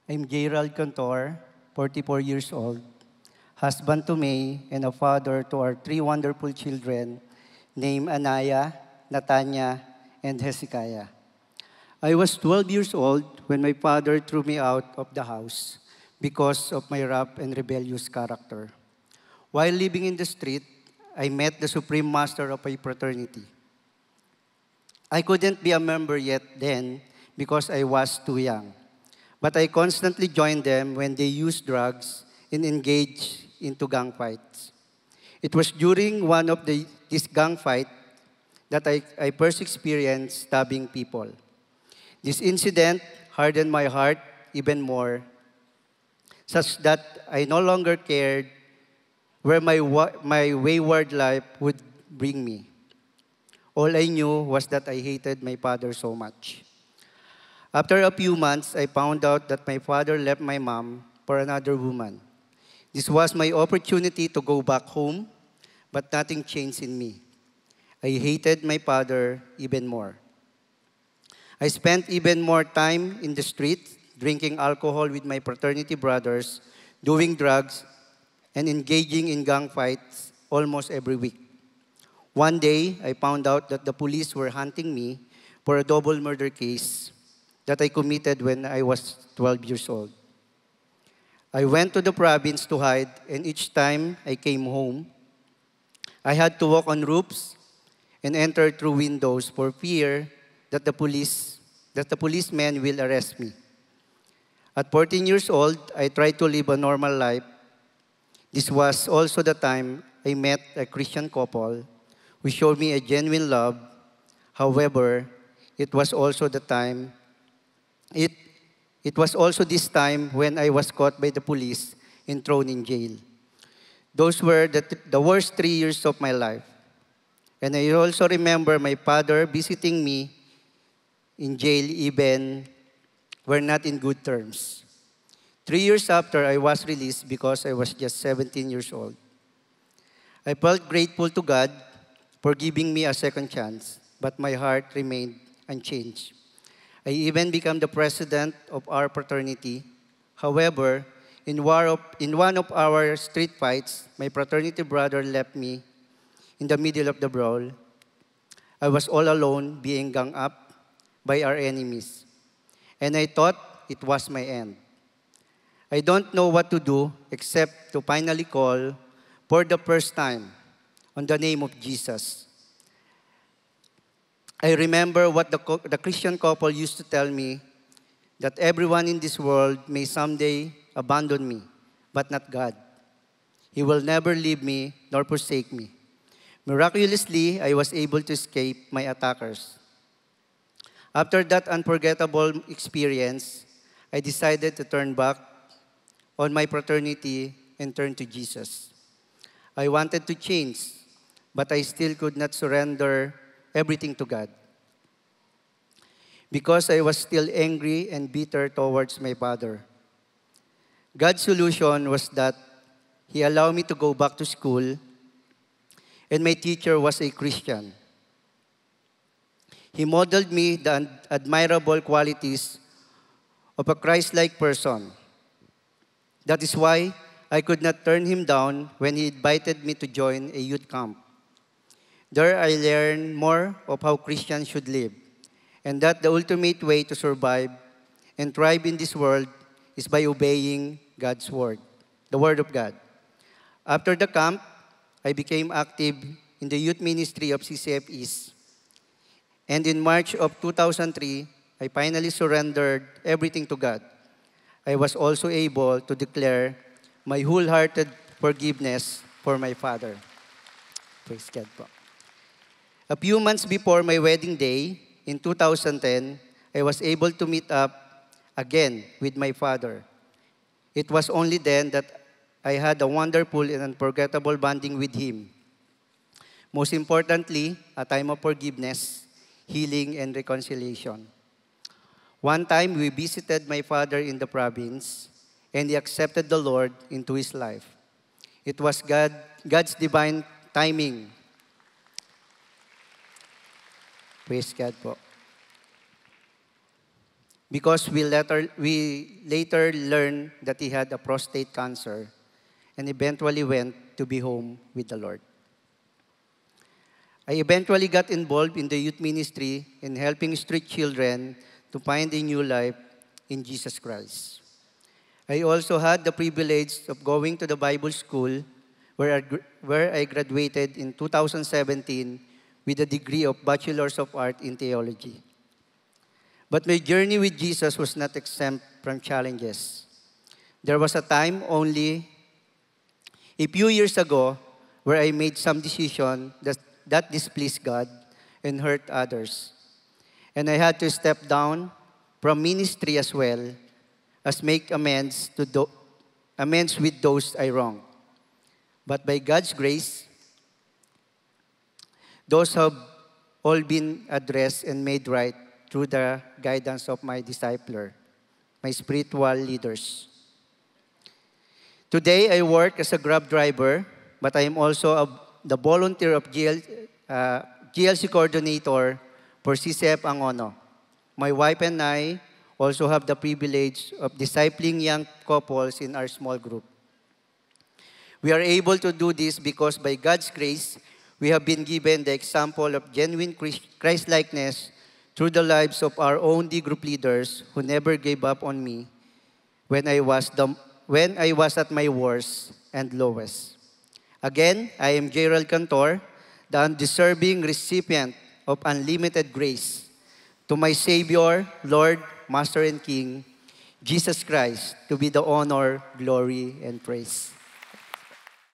I'm Gerald Cantor, 44 years old, husband to May, and a father to our three wonderful children named Anaya, Natanya, and Hezekiah. I was 12 years old when my father threw me out of the house because of my rough and rebellious character. While living in the street, I met the supreme master of a fraternity. I couldn't be a member yet then because I was too young. But I constantly joined them when they used drugs and engaged into gang fights. It was during one of these gang fights that I first experienced stabbing people. This incident hardened my heart even more, such that I no longer cared where my wayward life would bring me. All I knew was that I hated my father so much. After a few months, I found out that my father left my mom for another woman. This was my opportunity to go back home, but nothing changed in me. I hated my father even more. I spent even more time in the street, drinking alcohol with my fraternity brothers, doing drugs, and engaging in gang fights almost every week. One day, I found out that the police were hunting me for a double murder case that I committed when I was 12 years old. I went to the province to hide, and each time I came home, I had to walk on roofs and enter through windows for fear that the policemen will arrest me. At 14 years old, I tried to live a normal life. This was also the time I met a Christian couple who showed me a genuine love. However, it was also the time it, it was also this time when I was caught by the police and thrown in jail. Those were the worst 3 years of my life. And I also remember my father visiting me in jail even we're not in good terms. 3 years after, I was released because I was just 17 years old. I felt grateful to God for giving me a second chance, but my heart remained unchanged. I even became the president of our fraternity. However, in one of our street fights, my fraternity brother left me in the middle of the brawl. I was all alone being ganged up by our enemies, and I thought it was my end. I don't know what to do except to finally call for the first time on the name of Jesus. I remember what the Christian couple used to tell me, that everyone in this world may someday abandon me, but not God. He will never leave me nor forsake me. Miraculously, I was able to escape my attackers. After that unforgettable experience, I decided to turn back on my fraternity and turn to Jesus. I wanted to change, but I still could not surrender everything to God because I was still angry and bitter towards my father. God's solution was that He allowed me to go back to school, and my teacher was a Christian. He modeled me the admirable qualities of a Christ-like person. That is why I could not turn him down when he invited me to join a youth camp. There I learned more of how Christians should live, and that the ultimate way to survive and thrive in this world is by obeying God's word, the word of God. After the camp, I became active in the youth ministry of CCF East. And in March of 2003, I finally surrendered everything to God. I was also able to declare my wholehearted forgiveness for my father. Praise God po. A few months before my wedding day, in 2010, I was able to meet up again with my father. It was only then that I had a wonderful and unforgettable bonding with him. Most importantly, a time of forgiveness, healing, and reconciliation. One time, we visited my father in the province, and he accepted the Lord into his life. It was God's divine timing. Praise God po. because we later learned that he had a prostate cancer and eventually went to be home with the Lord. I eventually got involved in the youth ministry in helping street children to find a new life in Jesus Christ. I also had the privilege of going to the Bible school where I graduated in 2017 with a degree of Bachelor's of Art in Theology. But my journey with Jesus was not exempt from challenges. There was a time only a few years ago where I made some decision that displeased God and hurt others. And I had to step down from ministry as well as make amends with those I wronged. But by God's grace, those have all been addressed and made right through the guidance of my discipler, my spiritual leaders. Today, I work as a Grab driver, but I am also the volunteer of GLC coordinator for CCF Angono. My wife and I also have the privilege of discipling young couples in our small group. We are able to do this because by God's grace, we have been given the example of genuine Christ-likeness through the lives of our own D group leaders who never gave up on me when I was at my worst and lowest. Again, I am Gerald Cantor, the undeserving recipient of unlimited grace. To my Savior, Lord, Master and King, Jesus Christ, to be the honor, glory, and praise.